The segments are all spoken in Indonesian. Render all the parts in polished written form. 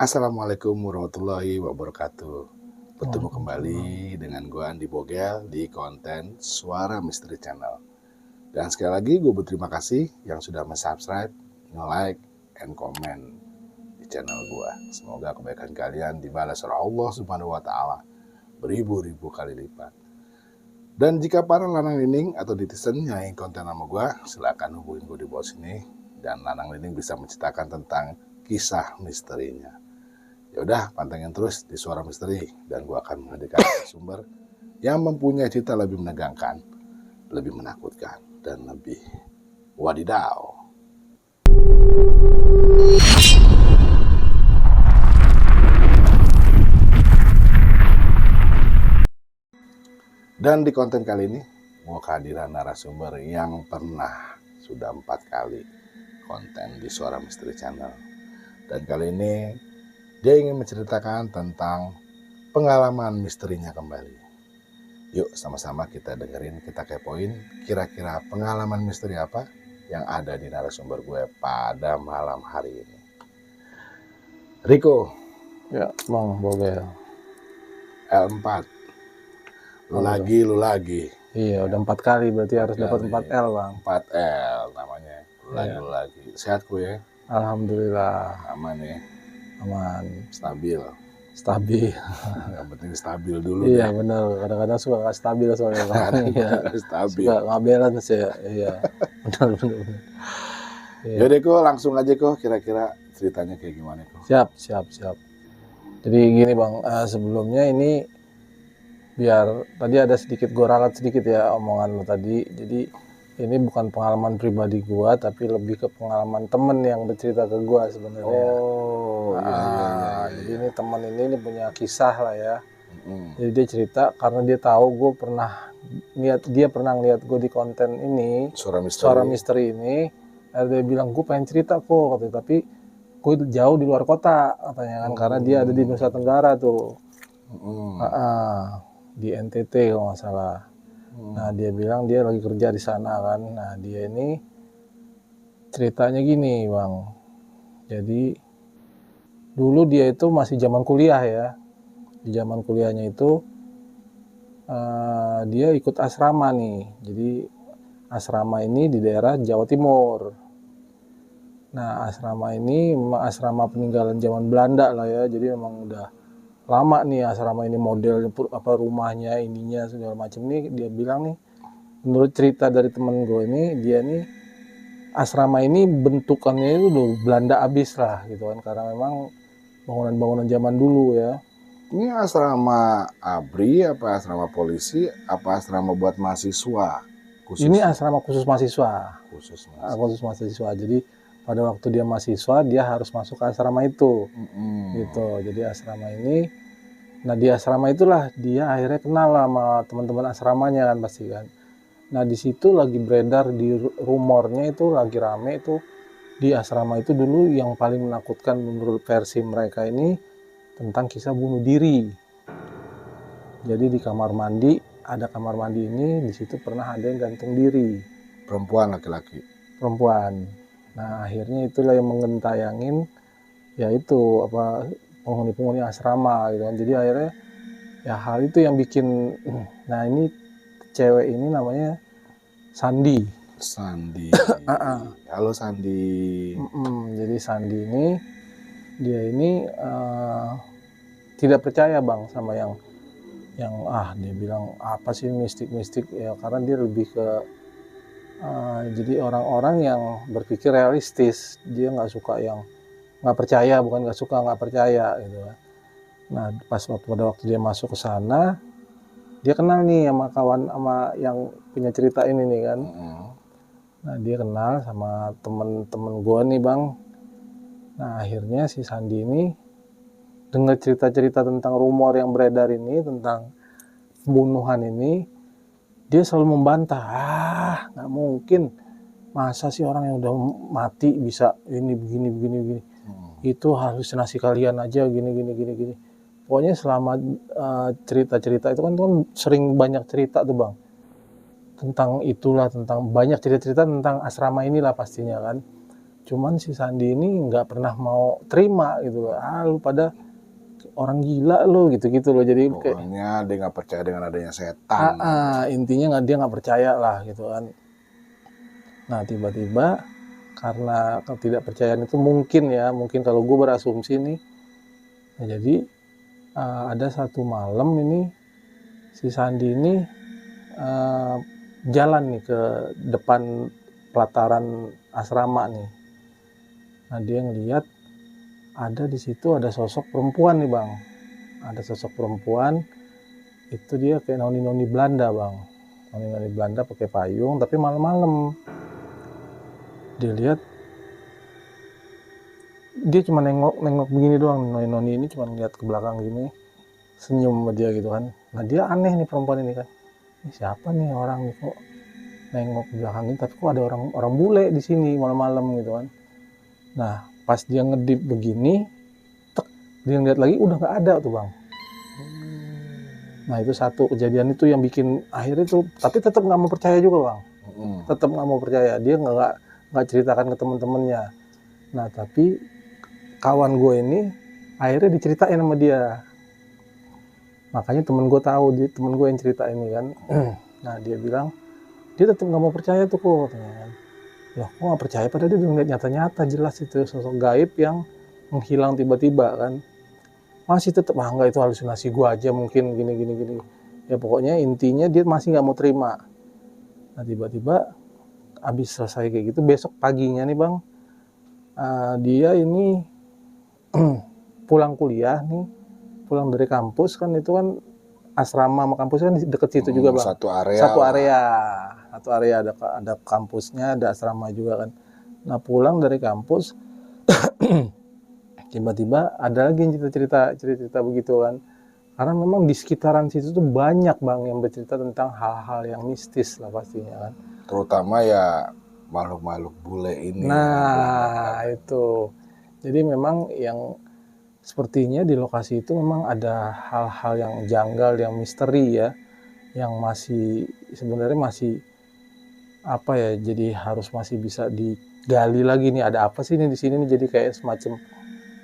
Assalamualaikum warahmatullahi wabarakatuh. Bertemu kembali Waalaikumsalam. dengan gue Andi Bogel di konten Suara Misteri Channel. Dan sekali lagi gue berterima kasih yang sudah subscribe, like, and comment di channel gue. Semoga kebaikan kalian dibalas oleh Allah Subhanahu wa Ta'ala beribu-ribu kali lipat. Dan jika para lanang lining atau netizen yang ingin konten sama gue, silakan hubungin gue di bawah sini. Dan lanang lining bisa menceritakan tentang kisah misterinya. Ya udah, pantengin terus di Suara Misteri dan gua akan menghadirkan sumber yang mempunyai cerita lebih menegangkan, lebih menakutkan, dan lebih wadidaw. Dan di konten kali ini, gua kehadiran narasumber yang pernah sudah 4 kali konten di Suara Misteri Channel. Dan kali ini dia ingin menceritakan tentang pengalaman misterinya kembali. Yuk sama-sama kita dengerin, kita kepoin kira-kira pengalaman misteri apa yang ada di narasumber gue pada malam hari ini. Riko. Ya, Bang Bogel. L4. Lu lagi. Iya, udah 4 kali berarti harus dapat 4L, Bang. 4L namanya. Lu lagi. Sehat gue ya? Alhamdulillah. Aman ya? Aman. Stabil. Yang penting stabil dulu. Iya, benar. Kadang-kadang suka nggak stabil soalnya, Bang. Iya. Stabil. Suka nggak balance ya. Iya. Benar. Iya. Yaudah Ko, langsung aja Ko, kira-kira ceritanya kayak gimana Ko? Siap. Jadi gini Bang, sebelumnya ini biar tadi ada sedikit gue ralat sedikit ya omongan lo tadi. Jadi ini bukan pengalaman pribadi gua, tapi lebih ke pengalaman temen yang bercerita ke gua sebenarnya. Oh, iya. Jadi ini teman ini punya kisah lah ya. Jadi dia cerita karena dia tahu gue pernah ngeliat gue di konten ini, Suara Misteri ini. Dia bilang gue pengen cerita kok, tapi gue itu jauh di luar kota katanya kan, karena dia ada di Nusa Tenggara tuh, di NTT kalau nggak salah. Nah dia bilang dia lagi kerja di sana kan. Nah dia ini ceritanya gini Bang. Jadi dulu dia itu masih zaman kuliah ya. Di zaman kuliahnya itu dia ikut asrama nih. Jadi asrama ini di daerah Jawa Timur. Nah asrama ini memang asrama peninggalan zaman Belanda lah ya. Jadi memang udah lama nih asrama ini, model apa rumahnya ininya segala macam nih. Dia bilang nih, menurut cerita dari temen gue ini, dia nih asrama ini bentukannya itu udah Belanda abis lah gitu kan, karena memang bangunan-bangunan zaman dulu ya. Ini asrama ABRI apa asrama polisi apa asrama buat mahasiswa khusus? Ini asrama khusus mahasiswa. Khusus mahasiswa. Jadi pada waktu dia mahasiswa dia harus masuk ke asrama itu. Gitu. Jadi asrama ini, nah di asrama itulah dia akhirnya kenal sama teman-teman asramanya kan pasti kan. Nah di situ lagi beredar di rumornya itu lagi rame itu di asrama itu dulu yang paling menakutkan menurut versi mereka ini tentang kisah bunuh diri. Jadi di kamar mandi, ada kamar mandi ini, di situ pernah ada yang gantung diri. Perempuan laki-laki? Perempuan. Nah akhirnya itulah yang menggentayangin yaitu apa penghuni-penghuni asrama gitu kan. Jadi akhirnya ya hal itu yang bikin, nah ini cewek ini namanya Sandi. Halo Sandi. Jadi Sandi ini dia ini tidak percaya Bang sama yang dia bilang apa sih mistik ya, karena dia lebih ke jadi orang-orang yang berpikir realistis. Dia nggak suka yang nggak percaya gitu. Nah pada waktu dia masuk ke sana, dia kenal nih sama yang punya cerita ini nih kan. Nah dia kenal sama temen-temen gua nih Bang. Nah akhirnya si Sandi ini dengar cerita-cerita tentang rumor yang beredar ini tentang pembunuhan ini. Dia selalu membantah, nggak mungkin, masa sih orang yang udah mati bisa ini begini. Itu halusinasi kalian aja gini. Pokoknya selama cerita-cerita itu kan sering banyak cerita tuh Bang tentang itulah, tentang banyak cerita-cerita tentang asrama inilah pastinya kan. Cuman si Sandi ini nggak pernah mau terima gitu loh. Ah, lu pada orang gila lo gitu-gitu loh. Jadi kayak Pokoknya dia nggak percaya dengan adanya setan. intinya dia nggak percaya lah gitu kan. Nah tiba-tiba karena ketidakpercayaan itu mungkin kalau gue berasumsi nih, nah, jadi ada satu malam ini si Sandi ini jalan nih ke depan pelataran asrama nih. Nah dia ngeliat ada di situ ada sosok perempuan nih bang, ada sosok perempuan itu dia kayak noni-noni Belanda bang, noni-noni Belanda pakai payung tapi malam-malam. Dia lihat dia cuma nengok begini doang, noni-noni ini cuma lihat ke belakang gini, senyum sama dia gitu kan. Nah dia aneh nih perempuan ini kan, ini siapa nih orang nih kok nengok ke belakang ini, tapi kok ada orang bule di sini malam-malam gitu kan. Nah pas dia ngedip begini, dia ngeliat lagi udah nggak ada tuh bang. Nah itu satu kejadian itu yang bikin akhirnya tuh, tapi tetap nggak mau percaya juga bang, tetap nggak mau percaya. Dia nggak ceritakan ke temen-temennya. Nah tapi kawan gue ini akhirnya diceritain sama dia, makanya temen gue tahu, temen gue yang cerita ini kan. Nah dia bilang dia tetap nggak mau percaya tuh kok, katanya kan. Loh kok nggak percaya, padahal dia udah ngeliat nyata-nyata jelas itu sosok gaib yang menghilang tiba-tiba kan. Masih tetap enggak, itu halusinasi gue aja mungkin gini. Ya pokoknya intinya dia masih nggak mau terima. Nah tiba-tiba abis selesai kayak gitu, besok paginya nih bang, dia ini pulang kuliah nih, pulang dari kampus kan, itu kan asrama sama kampus kan deket situ juga bang. Satu area ada kampusnya, ada asrama juga kan. Nah pulang dari kampus tiba-tiba ada lagi yang cerita begitu kan. Karena memang di sekitaran situ tuh banyak bang yang bercerita tentang hal-hal yang mistis lah pastinya kan. Terutama ya makhluk-makhluk bule ini. Nah itu, jadi memang yang sepertinya di lokasi itu memang ada hal-hal yang janggal, yang misteri ya, yang masih sebenarnya masih apa ya, jadi harus masih bisa digali lagi nih, ada apa sih nih di sini nih, jadi kayak semacam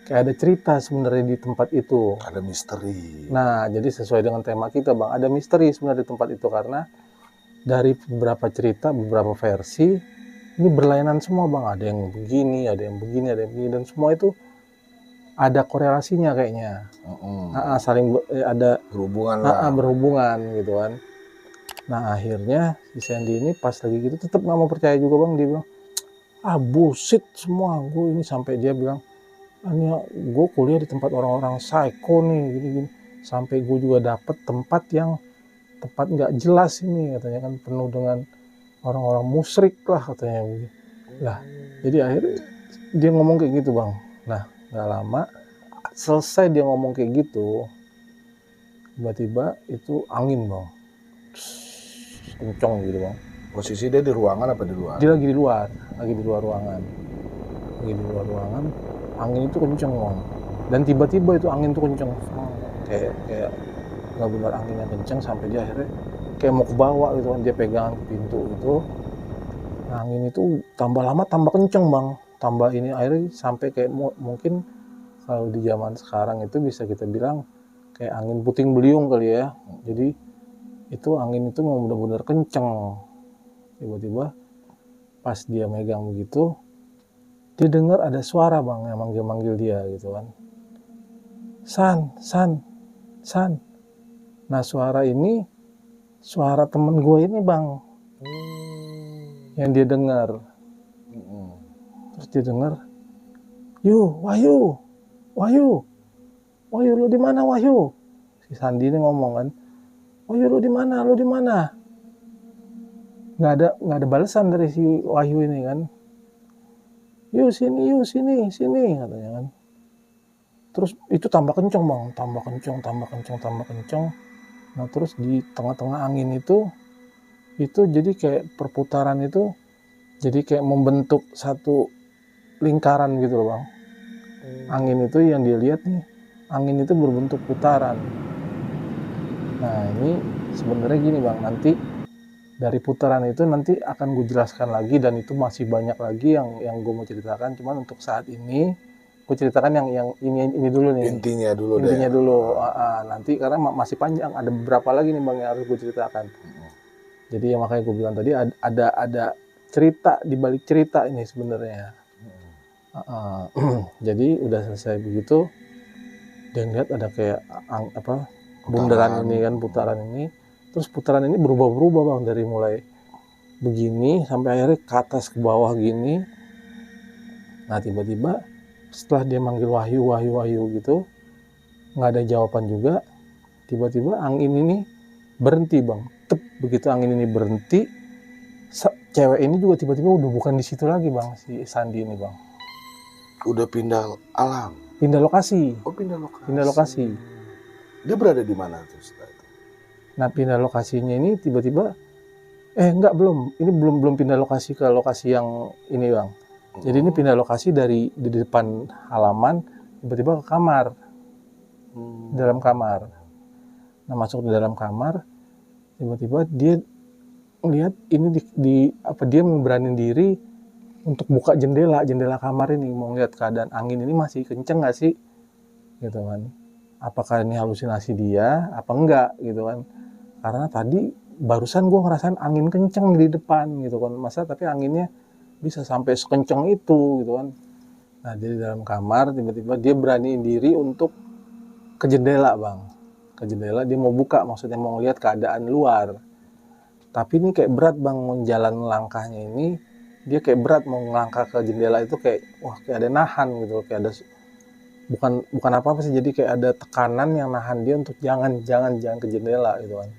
kayak ada cerita sebenarnya di tempat itu. Ada misteri. Nah jadi sesuai dengan tema kita bang, ada misteri sebenarnya di tempat itu, karena dari beberapa cerita, beberapa versi ini berlainan semua bang, ada yang begini, ada yang begini, dan semua itu ada korelasinya kayaknya. Saling ada berhubungan lah. Berhubungan gitu kan. Nah akhirnya si Sandy ini pas lagi gitu tetap nggak mau percaya juga bang. Dia bilang bullshit semua gue ini, sampai dia bilang ini gue kuliah di tempat orang-orang psycho nih gini, sampai gue juga dapet tempat nggak jelas ini katanya kan, penuh dengan orang-orang musyrik lah katanya. Lah jadi akhirnya dia ngomong kayak gitu bang. Nah nggak lama selesai dia ngomong kayak gitu, tiba-tiba itu angin bang, kenceng gitu bang. Posisi dia di ruangan apa di luar? Dia lagi di luar ruangan, angin itu kenceng bang, dan tiba-tiba itu angin itu kenceng, kayak nggak benar anginnya kenceng, sampai dia akhirnya kayak mau ke bawah gitu kan, dia pegang pintu itu. Nah, angin itu tambah lama tambah kenceng bang, tambah ini akhirnya sampai kayak mungkin kalau di zaman sekarang itu bisa kita bilang kayak angin puting beliung kali ya. Jadi itu angin itu memang benar-benar kenceng. Tiba-tiba pas dia megang begitu, dia dengar ada suara bang yang manggil-manggil dia gitu kan. San. Nah suara ini suara temen gue ini bang, yang dia dengar. Terus dia dengar, Wahyu, lu di mana Wahyu? Si Sandi ini ngomong kan, Wahyu lu di mana? Nggak ada balasan dari si Wahyu ini kan. Sini katanya kan. Terus itu tambah kenceng bang, tambah kenceng. Nah terus di tengah-tengah angin itu jadi kayak perputaran itu, jadi kayak membentuk satu lingkaran gitu loh bang. Angin itu yang dia lihat nih, angin itu berbentuk putaran. Nah ini sebenarnya gini bang, nanti Dari putaran itu nanti akan gue jelaskan lagi, dan itu masih banyak lagi yang gue mau ceritakan. Cuman untuk saat ini gue ceritakan yang ini dulu nih. Intinya dulu Intinya deh. dulu. Nanti karena masih panjang, ada beberapa lagi nih bang yang harus gue ceritakan. Jadi yang makanya gue bilang tadi ada cerita di balik cerita ini sebenarnya. Jadi udah selesai begitu, dan lihat ada kayak bundaran ini kan, putaran ini. Terus putaran ini berubah-berubah bang, dari mulai begini sampai akhirnya ke atas ke bawah gini. Nah tiba-tiba setelah dia manggil Wahyu gitu, nggak ada jawaban juga. Tiba-tiba angin ini berhenti bang. Begitu angin ini berhenti, cewek ini juga tiba-tiba udah bukan di situ lagi bang, si Sandi ini bang. Udah pindah alam. Pindah lokasi. Oh, pindah lokasi. Pindah lokasi. Dia berada di mana tuh setelah itu? Nah pindah lokasinya ini tiba-tiba, enggak, ini belum pindah lokasi ke lokasi yang ini bang. Jadi ini pindah lokasi dari di depan halaman tiba-tiba ke kamar, dalam kamar. Nah masuk di dalam kamar, tiba-tiba dia lihat ini dia memberaniin diri untuk buka jendela kamar ini, mau lihat keadaan angin ini masih kenceng nggak sih, gitu kan. Apakah ini halusinasi dia apa enggak gitu kan. Karena tadi barusan gue ngerasain angin kenceng di depan gitu kan, masa tapi anginnya bisa sampai sekenceng itu gitu kan. Nah jadi dalam kamar tiba-tiba dia beraniin diri untuk ke jendela bang, ke jendela dia mau buka, maksudnya mau lihat keadaan luar. Tapi ini kayak berat bang, mau jalan langkahnya ini dia kayak berat, mau ngelangkah ke jendela itu kayak wah kayak ada nahan gitu, kayak ada bukan apa sih, jadi kayak ada tekanan yang nahan dia untuk jangan ke jendela gitu kan.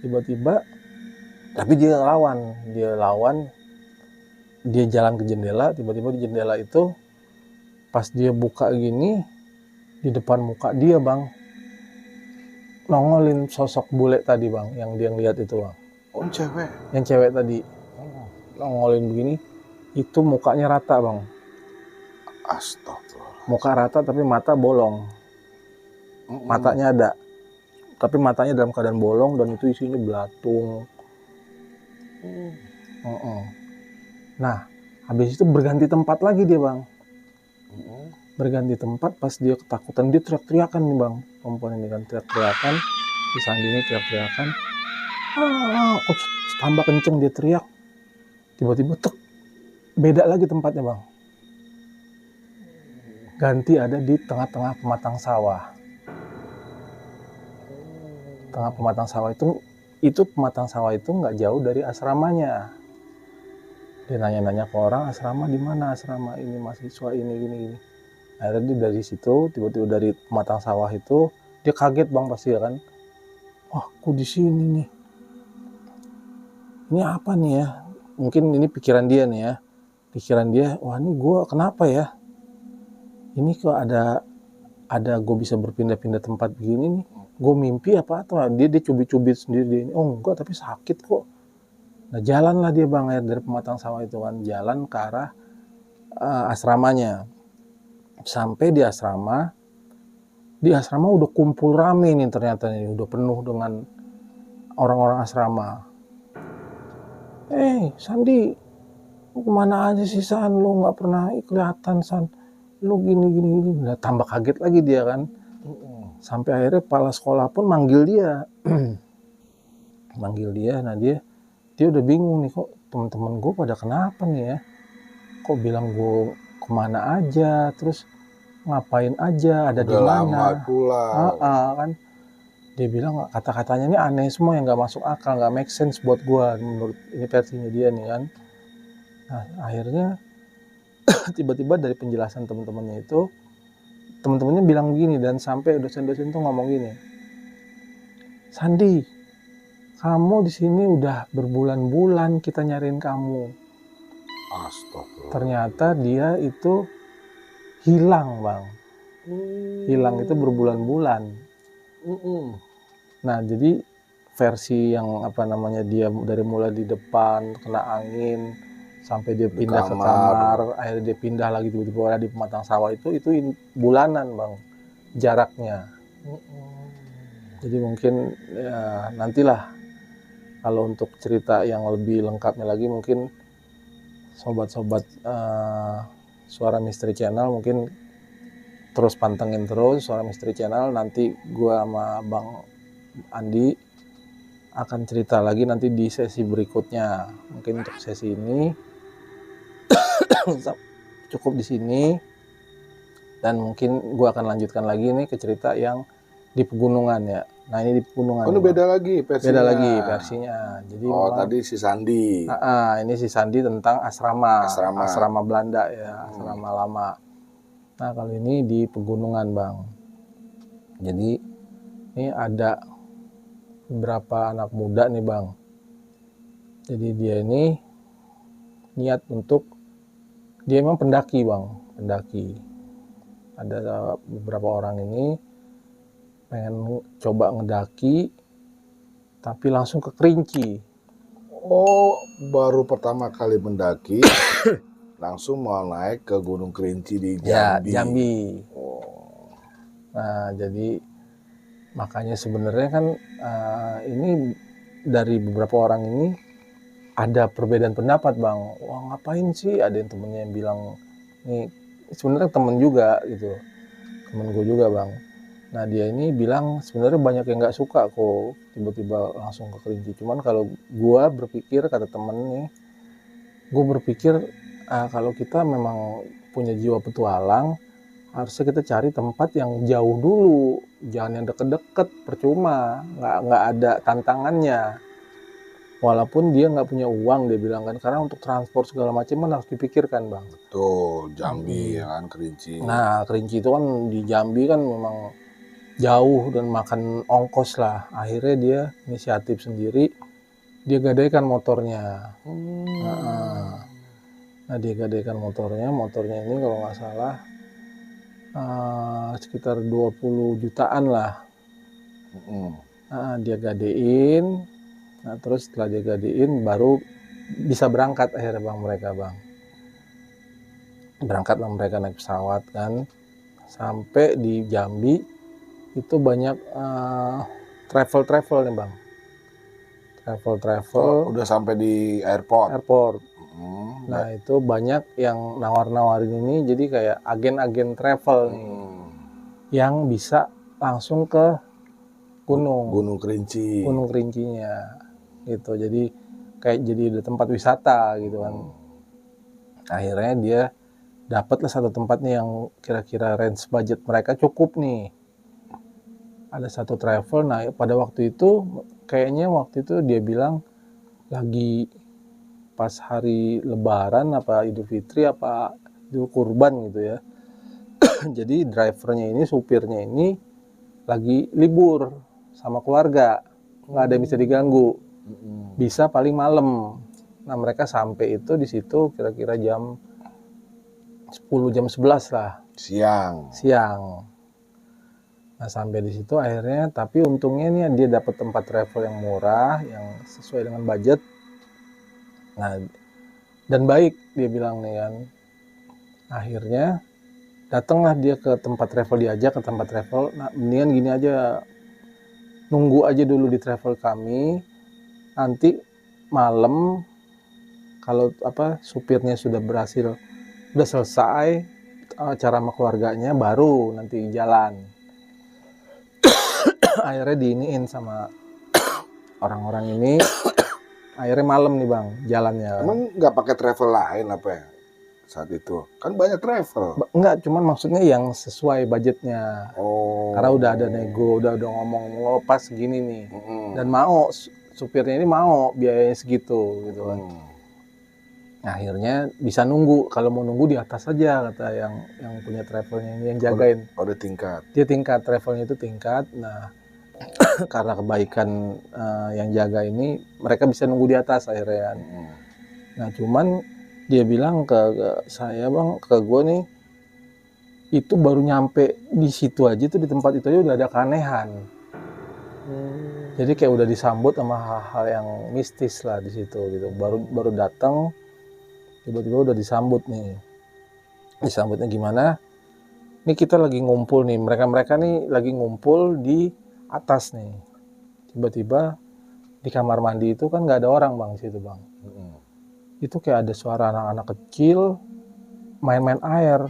Tiba-tiba tapi dia lawan, dia jalan ke jendela. Tiba-tiba di jendela itu pas dia buka gini, di depan muka dia bang nongolin sosok bule tadi bang, yang dia ngeliat itu bang. Oh, cewek. Yang cewek tadi nongolin begini, itu mukanya rata bang. Astagfirullah. Muka rata tapi mata bolong. Matanya ada, tapi matanya dalam keadaan bolong, dan itu isinya belatung. Nah habis itu berganti tempat lagi dia bang. Berganti tempat, pas dia ketakutan dia teriak-teriakan nih bang, perempuan ini kan teriak-teriakan, si Sandi ini teriak-teriakan, tambah kenceng dia teriak. Tiba-tiba beda lagi tempatnya bang, ganti ada di tengah-tengah pematang sawah. Tengah pematang sawah itu pematang sawah itu nggak jauh dari asramanya. Dia nanya-nanya ke orang, asrama di mana, asrama ini mahasiswa ini gini. Akhirnya dia dari situ, tiba-tiba dari pematang sawah itu dia kaget bang pasti ya kan. Wah, aku di sini nih. Ini apa nih ya? Mungkin ini pikiran dia nih ya. Pikiran dia, wah ini gue kenapa ya? Ini kok ada gue bisa berpindah-pindah tempat begini nih. Gue mimpi apa atau dia cubit-cubit sendiri. Oh enggak, tapi sakit kok. Nah jalanlah dia bang dari pematang sawah itu kan, jalan ke arah asramanya. Sampai di asrama udah kumpul rame nih, ternyata nih udah penuh dengan orang-orang asrama. Sandi, lu kemana aja sih San, lu nggak pernah kelihatan San, lu gini. Nah, tambah kaget lagi dia kan. Sampai akhirnya kepala sekolah pun manggil dia. Nah dia udah bingung nih, kok teman-teman gue pada kenapa nih ya, kok bilang gue kemana aja, terus ngapain aja, ada di mana kan. Dia bilang kata-katanya ini aneh semua, yang nggak masuk akal, nggak make sense buat gue, menurut ini versinya dia nih kan. Nah akhirnya tiba-tiba dari penjelasan teman-temannya itu, teman-temannya bilang begini, dan sampai dosen-dosen tuh ngomong gini, Sandi, kamu di sini udah berbulan-bulan kita nyariin kamu. Astagfirullah. Ternyata dia itu hilang bang. Hilang itu berbulan-bulan. Nah jadi versi yang dia dari mulai di depan kena angin sampai dia pindah ke kamar, akhirnya dia pindah lagi tiba-tiba di pematang sawah itu bulanan bang jaraknya. Jadi mungkin ya nantilah Kalau untuk cerita yang lebih lengkapnya lagi mungkin sobat-sobat Suara Misteri Channel mungkin terus pantengin terus Suara Misteri Channel. Nanti gua sama Bang Andi akan cerita lagi nanti di sesi berikutnya. Mungkin untuk sesi ini cukup di sini, dan mungkin gua akan lanjutkan lagi nih ke cerita yang di pegunungan ya. Nah ini di pegunungan. Oh, ini beda lagi versinya. Beda lagi versinya. Jadi Oh, memang, tadi si Sandi. ini si Sandi tentang asrama Asrama. Belanda ya, asrama lama. Nah kali ini di pegunungan Bang. Jadi ini ada beberapa anak muda nih Bang. Jadi dia ini niat untuk, dia memang pendaki Bang, pendaki. Ada beberapa orang ini pengen coba ngedaki tapi langsung ke Kerinci. Oh, baru pertama kali mendaki langsung mau naik ke Gunung Kerinci di Jambi. Ya, Jambi. Oh. Nah, jadi makanya sebenarnya kan ini dari beberapa orang ini ada perbedaan pendapat Bang. Wah ngapain sih, ada yang temennya yang bilang, nih sebenarnya temen juga gitu, temen gue juga Bang. Nah dia ini bilang sebenarnya banyak yang nggak suka kok tiba-tiba langsung ke Kerinci. Cuman kalau gue berpikir, kata temen nih, gue berpikir kalau kita memang punya jiwa petualang, harusnya kita cari tempat yang jauh dulu, jangan yang deket-deket, percuma, nggak ada tantangannya. Walaupun dia nggak punya uang, dia bilang kan, karena untuk transport segala macam kan harus dipikirkan Bang. Betul, Jambi ya kan, Kerinci. Nah Kerinci itu kan di Jambi kan memang jauh dan makan ongkos lah. Akhirnya dia inisiatif sendiri, dia gadaikan motornya. Nah dia gadaikan motornya ini kalau nggak salah sekitar 20 jutaan lah. Dia gadein. Nah terus setelah dia gadein baru bisa berangkat akhirnya Bang, mereka Bang. Berangkatlah mereka naik pesawat kan. Sampai di Jambi itu banyak travel nih Bang. Travel. Oh, udah sampai di airport. Nah itu banyak yang nawar-nawarin ini, jadi kayak agen-agen travel nih, yang bisa langsung ke Gunung Kerincinya gitu. Jadi kayak jadi ada tempat wisata gitu kan. Akhirnya dia dapatlah satu tempat nih yang kira-kira range budget mereka cukup nih. Ada satu travel. Nah pada waktu itu kayaknya dia bilang lagi pas hari Lebaran apa Idul Fitri apa Idul Kurban gitu ya. Jadi drivernya ini, supirnya ini lagi libur sama keluarga, nggak ada yang bisa diganggu, bisa paling malam. Nah mereka sampai itu di situ kira-kira jam 10 jam 11 lah siang. Nah sampai di situ akhirnya, tapi untungnya nih dia dapat tempat travel yang murah, yang sesuai dengan budget. Nah dan baik, dia bilang nih kan. Akhirnya datanglah dia ke tempat travel, diajak ke tempat travel. Nah mendingan gini aja, nunggu aja dulu di travel kami, nanti malam kalau supirnya sudah selesai acara sama keluarganya, baru nanti jalan. Akhirnya diiniin sama orang-orang ini. Akhirnya malam nih Bang jalannya. Emang nggak pakai travel lain apa ya saat itu? Kan banyak travel. Enggak, cuman maksudnya yang sesuai budgetnya. Karena udah ada nego, udah ngomong pas gini nih. Dan mau supirnya ini mau biayanya segitu gitu kan. Nah, akhirnya bisa nunggu. Kalau mau nunggu di atas aja, kata yang punya travelnya ini, yang jagain. Ada tingkat. Dia tingkat, travelnya itu tingkat. Nah karena kebaikan yang jaga ini, mereka bisa nunggu di atas akhirnya. Nah cuman dia bilang ke saya Bang, ke gue nih, itu baru nyampe di situ aja tuh, di tempat itu aja udah ada keanehan. Jadi kayak udah disambut sama hal-hal yang mistis lah di situ gitu. Baru datang tiba-tiba udah disambut nih. Disambutnya gimana? Ini kita lagi ngumpul nih, mereka nih lagi ngumpul di atas nih. Tiba-tiba di kamar mandi itu kan nggak ada orang bang di situ bang. Itu kayak ada suara anak-anak kecil main-main air,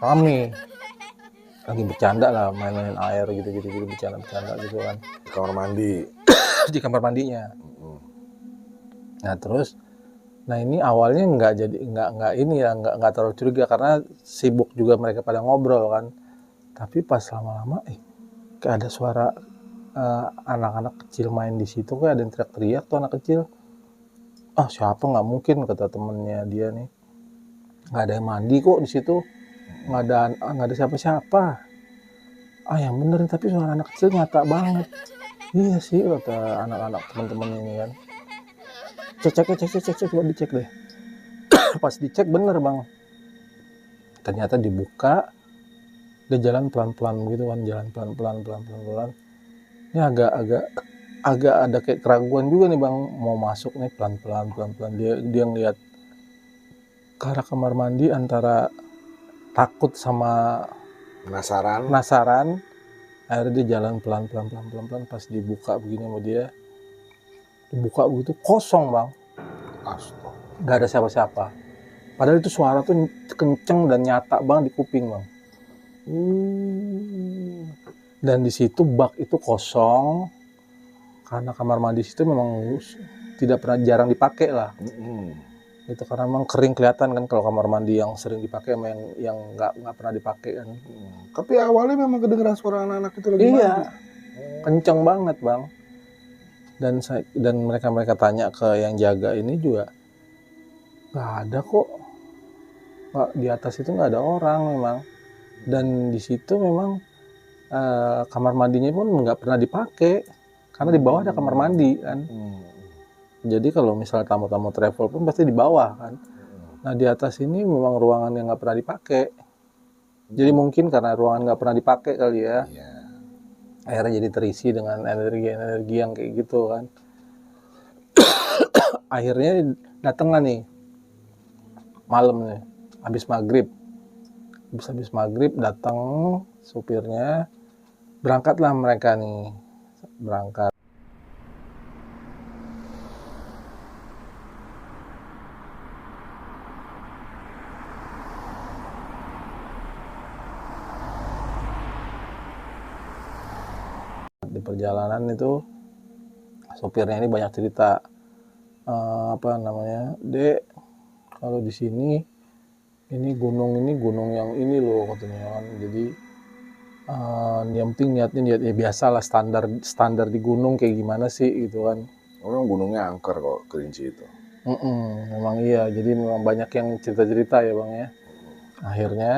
rame, lagi bercanda lah, main-main air gitu bercanda gitu kan. Di kamar mandi. Di kamar mandinya. Nah terus, nah ini awalnya nggak terlalu curiga karena sibuk juga mereka pada ngobrol kan. Tapi pas lama-lama, kayak ada suara anak-anak kecil main di situ, kayak ada yang teriak-teriak tuh anak kecil. Ah siapa, nggak mungkin kata temennya dia nih, nggak ada yang mandi kok di situ, nggak ada siapa-siapa. Ah yang bener, tapi suara anak kecil nyata banget. Iya sih kata anak-anak teman-teman ini kan. Cek, coba dicek deh. Pas dicek bener bang, ternyata dibuka, dia jalan pelan-pelan gitu kan, jalan pelan-pelan. Ini agak ada kayak keraguan juga nih bang, mau masuk nih pelan-pelan. Dia ngeliat ke arah kamar mandi antara takut sama penasaran. Akhirnya dia jalan pelan-pelan. Pas dibuka begini sama dia, dibuka begitu kosong bang. Astaga. Nggak ada siapa-siapa. Padahal itu suara tuh kenceng dan nyata banget di kuping bang. Dan di situ bak itu kosong karena kamar mandi situ memang tidak pernah, jarang dipakai lah. Itu karena memang kering kelihatan kan kalau kamar mandi yang sering dipakai sama yang nggak pernah dipakai kan. Tapi awalnya memang kedengeran suara anak-anak itu lagi Iya, mandi. kenceng banget bang. Dan mereka tanya ke yang jaga ini juga, nggak ada kok. Pak, di atas itu nggak ada orang memang. Dan di situ memang kamar mandinya pun nggak pernah dipakai karena di bawah ada kamar mandi kan. Jadi kalau misalnya tamu-tamu travel pun pasti di bawah kan. Nah di atas ini memang ruangan yang nggak pernah dipakai. Jadi mungkin karena ruangan nggak pernah dipakai kali ya. Akhirnya jadi terisi dengan energi yang kayak gitu kan. Akhirnya datanglah nih malam nih, habis maghrib datang supirnya, berangkatlah mereka nih, berangkat. Di perjalanan itu sopirnya ini banyak cerita, Dek, kalau di sini ini gunung yang ini loh katanya kan. Jadi yang penting niatnya ya biasalah, standar di gunung kayak gimana sih gitu kan. Orang gunungnya angker kok, Kerinci itu. Memang iya, jadi memang banyak yang cerita-cerita ya bang ya. Akhirnya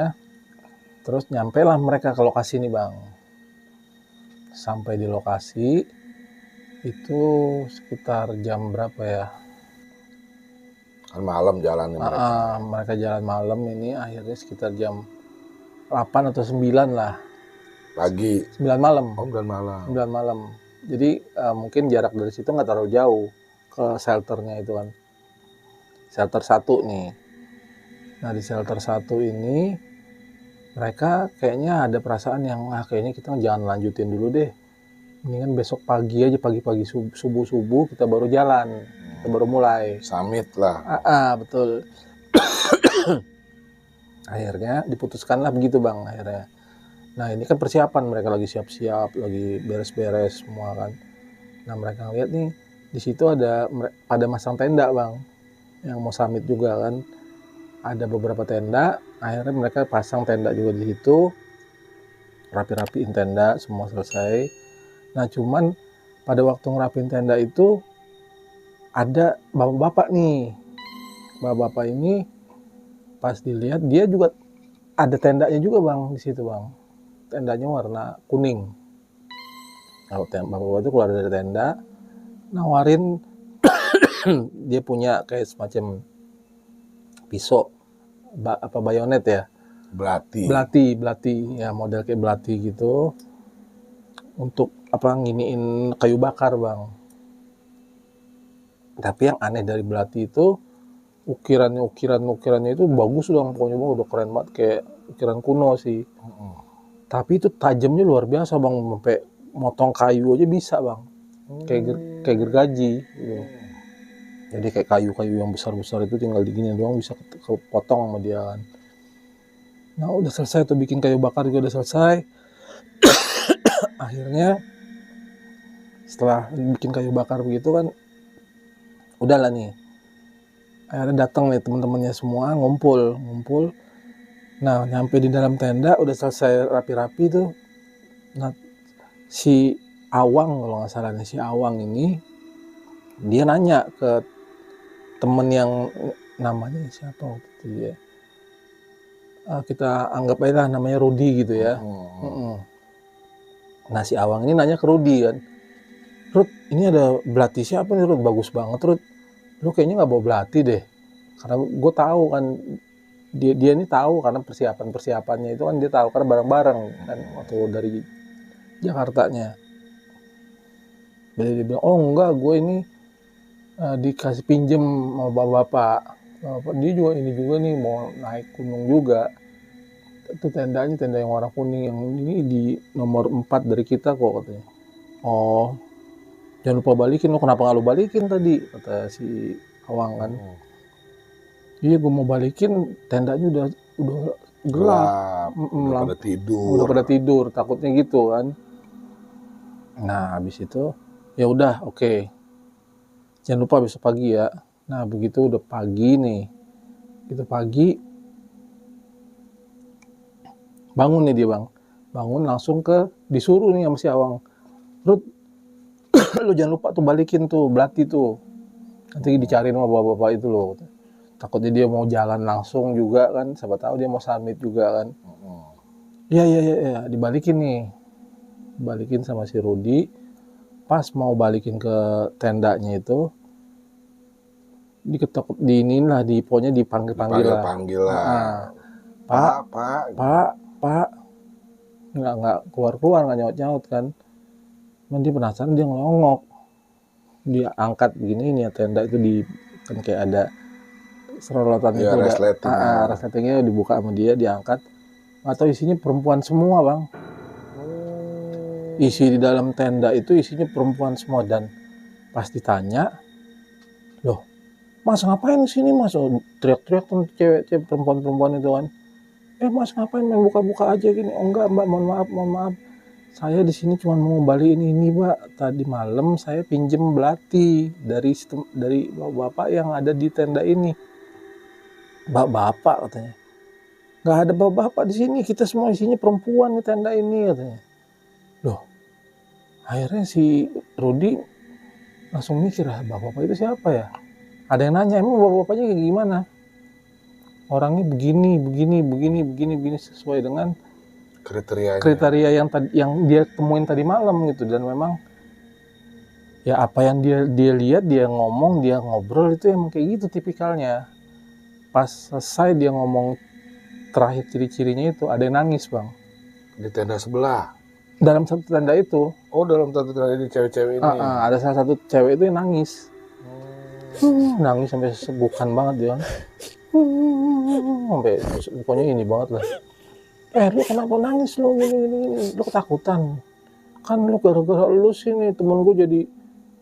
terus nyampe lah mereka ke lokasi nih bang. Sampai di lokasi itu sekitar jam berapa ya? Kan malam jalan mereka. Mereka jalan malam ini akhirnya sekitar jam 8 atau 9 lah. Pagi. 9 malam. Oh, 9 malam. Jadi mungkin jarak dari situ nggak terlalu jauh ke shelternya itu kan. Shelter 1 nih. Nah di shelter 1 ini mereka kayaknya ada perasaan yang kayaknya kita jangan lanjutin dulu deh. Mendingan besok pagi aja, pagi-pagi subuh kita baru jalan. Kita baru mulai. Summit lah. Betul. Akhirnya diputuskanlah begitu bang akhirnya. Nah ini kan persiapan, mereka lagi siap-siap, lagi beres-beres semua kan. Nah mereka lihat nih di situ ada pada masang tenda bang, yang mau summit juga kan. Ada beberapa tenda, akhirnya mereka pasang tenda juga di situ, rapi-rapiin tenda, semua selesai. Nah cuman pada waktu ngerapin tenda itu ada bapak-bapak nih. Bapak-bapak ini pas dilihat dia juga ada tendanya juga bang di situ bang. Tendanya warna kuning. Kalau bapak-bapak itu keluar dari tenda, nawarin dia punya kayak semacam pisau, bayonet ya. Belati ya, model kayak belati gitu. Untuk nginiin kayu bakar bang. Tapi yang aneh dari belati itu ukirannya itu bagus dong, pokoknya bang, udah keren banget, kayak ukiran kuno sih. Tapi itu tajamnya luar biasa bang, sampai motong kayu aja bisa bang. kayak gergaji gitu. Jadi kayak kayu-kayu yang besar-besar itu tinggal digini doang bisa kepotong sama dia kan. Nah udah selesai tuh bikin kayu bakar juga udah selesai. Akhirnya setelah bikin kayu bakar begitu kan, udahlah nih. Akhirnya datang nih teman-temannya semua ngumpul. Nah nyampe di dalam tenda udah selesai rapi-rapi tuh. Nah si Awang kalau nggak salah nih, si Awang ini dia nanya ke temen yang namanya siapa waktu itu ya. Kita anggap aja lah namanya Rudi gitu ya. Nah si Awang ini nanya ke Rudi kan, Rud ini ada belati siapa nih Rud, bagus banget Rud, lu kayaknya nggak bawa belati deh, karena gue tahu kan dia ini tahu karena persiapannya itu kan dia tahu karena bareng-bareng kan waktu dari Jakartanya. Jadi dia bilang, oh enggak, gue ini dikasih pinjem sama bapak-bapak. Dia juga ini juga nih mau naik gunung juga. Itu tendanya tenda yang warna kuning yang ini di nomor 4 dari kita kok katanya. Oh, jangan lupa balikin lo, kenapa nggak lo balikin tadi kata si Awang kan. Iya gue mau balikin, tendanya udah gelap. Udah pada tidur takutnya gitu kan. Nah habis itu ya udah oke. Jangan lupa besok pagi ya. Nah begitu udah pagi nih, itu pagi bangun nih dia bang, bangun langsung disuruh nih sama si Awang, Rud lu jangan lupa tuh balikin tuh belati tuh, nanti dicariin sama bapak-bapak itu loh. Takutnya dia mau jalan langsung juga kan, siapa tahu dia mau summit juga kan. Iya dibalikin nih, balikin sama si Rudi. Pas mau balikin ke tendanya itu diketok, pokoknya dipanggil lah. Pak, nggak keluar nggak nyaut kan. Cuman dia penasaran, dia ngelongok, dia angkat begini nih ya, tenda itu kan kayak ada serolotan itu ada resletingnya dibuka sama dia, diangkat, atau isinya perempuan semua bang. Isi di dalam tenda itu isinya perempuan semua. Dan pas ditanya, loh mas ngapain di sini mas, teriak-teriak tuh cewek perempuan itu kan, mas ngapain main buka-buka aja gini. Oh enggak mbak, mohon maaf, saya di sini cuma mau balikin ini mbak, tadi malam saya pinjem belati dari bapak yang ada di tenda ini. Bapak katanya, nggak ada bapak di sini, kita semua isinya perempuan di tenda ini katanya. Loh akhirnya si Rudi langsung mikir, bapak-bapak itu siapa ya. Ada yang nanya, emang bapak-bapaknya kayak gimana, orangnya begini sesuai dengan kriteria yang dia temuin tadi malam gitu. Dan memang ya apa yang dia lihat, dia ngomong, dia ngobrol itu emang kayak gitu tipikalnya. Pas selesai dia ngomong terakhir ciri-cirinya itu, ada yang nangis bang di tenda sebelah, dalam satu tenda itu. Oh dalam satu tenda ini cewek-cewek ini. Ada salah satu cewek itu yang nangis. Nangis sampai sebukan banget dia, sampai pokoknya ini banget lah. Lu kenapa nangis lu gini, lu ketakutan kan, lu gara-gara lu sini temen gue jadi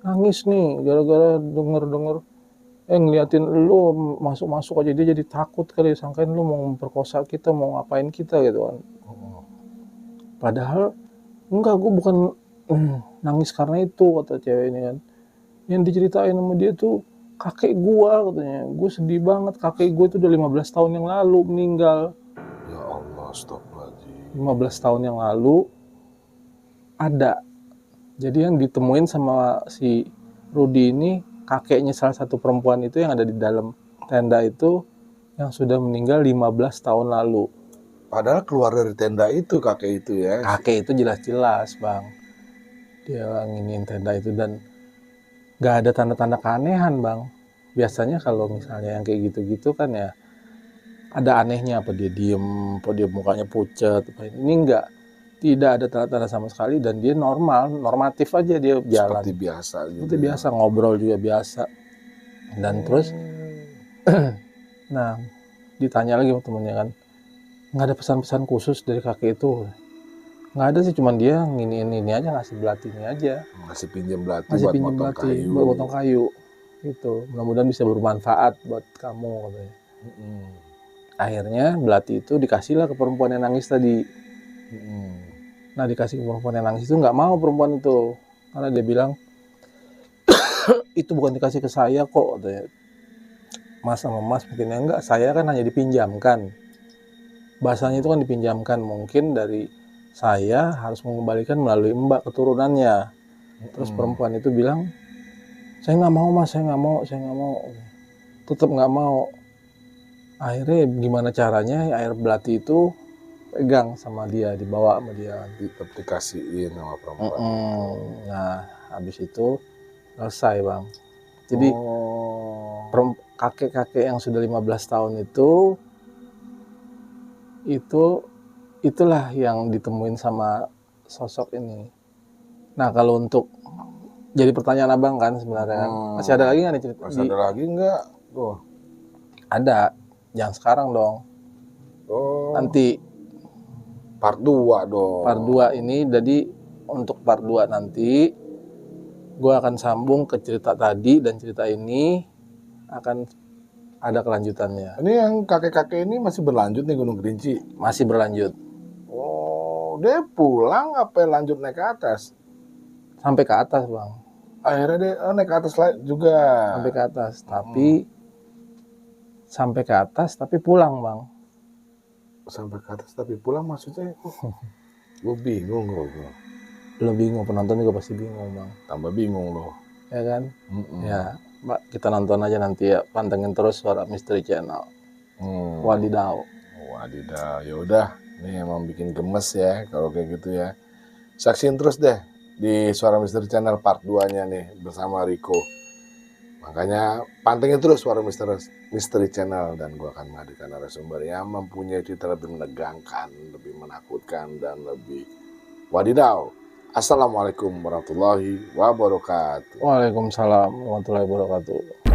nangis nih, gara-gara denger ngeliatin lu masuk aja dia jadi takut kali, sangkain lu mau memperkosa kita, mau ngapain kita gitu kan. Padahal enggak, gue bukan nangis karena itu kata cewek ini kan. Yang diceritain sama dia tuh kakek gua katanya, gue sedih banget, kakek gue itu udah 15 tahun yang lalu meninggal. Ya Allah, astagfirullahaladzim. 15 tahun yang lalu ada. Jadi yang ditemuin sama si Rudi ini, kakeknya salah satu perempuan itu yang ada di dalam tenda itu, yang sudah meninggal 15 tahun lalu. Padahal keluar dari tenda itu kakek itu ya. Kakek itu jelas-jelas bang, dia nginin tenda itu, dan gak ada tanda-tanda keanehan bang. Biasanya kalau misalnya yang kayak gitu-gitu kan ya ada anehnya, apa dia diem, apa dia mukanya pucat, apa ini enggak, tidak ada tanda-tanda sama sekali. Dan dia normatif aja, dia jalan seperti biasa gitu. Seperti biasa, ngobrol juga biasa. Dan terus nah ditanya lagi sama temennya kan, nggak ada pesan-pesan khusus dari kakek itu. Nggak ada sih, cuman dia ini aja, ngasih belati ini aja. Ngasih pinjam belati Ngasih buat pinjam motong belati kayu. buat potong kayu. Gitu. Mudah-mudahan bisa bermanfaat buat kamu katanya. Mm-mm. Akhirnya belati itu dikasihlah ke perempuan yang nangis tadi. Mm-mm. Nah, dikasih ke perempuan yang nangis itu nggak mau perempuan itu. Karena dia bilang, itu bukan dikasih ke saya kok katanya. Mas sama Mas mungkin enggak, saya kan hanya dipinjamkan. Bahasanya itu kan dipinjamkan, mungkin dari saya harus mengembalikan melalui mbak keturunannya. Terus perempuan itu bilang, saya nggak mau Mas, saya nggak mau, tetap nggak mau. Akhirnya gimana caranya, air belati itu pegang sama dia, dibawa sama dia. Tetap dikasihin sama perempuan. Nah, habis itu selesai Bang. Jadi kakek-kakek yang sudah 15 tahun itulah yang ditemuin sama sosok ini. Nah, kalau untuk jadi pertanyaan abang kan sebenarnya masih ada lagi nggak nih cerita? Masih ada lagi nggak? Tuh. Ada, jangan sekarang dong. Nanti part 2 dong. Part 2 ini, jadi untuk part 2 nanti gue akan sambung ke cerita tadi, dan cerita ini akan ada kelanjutannya. Ini yang kakek-kakek ini masih berlanjut nih Gunung Kerinci? Masih berlanjut. Oh, dia pulang apa lanjut naik ke atas? Sampai ke atas Bang. Akhirnya dia naik ke atas juga. Sampai ke atas, sampai ke atas tapi pulang Bang. Sampai ke atas tapi pulang maksudnya? Gue bingung loh. Lo bingung, penonton juga pasti bingung Bang. Tambah bingung loh. Ya kan? Ya, Mbak, kita nonton aja nanti ya. Pantengin terus Suara Misteri Channel. Wadidaw. Wadidaw, ya udah. Ini emang bikin gemes ya kalau kayak gitu ya. Saksiin terus deh di Suara Misteri Channel part 2-nya nih bersama Riko. Makanya pantengin terus Suara Misteri Channel, dan gue akan menghadirkan narasumber yang mempunyai cerita lebih menegangkan, lebih menakutkan, dan lebih wadidaw. Assalamualaikum warahmatullahi wabarakatuh. Waalaikumsalam warahmatullahi wabarakatuh.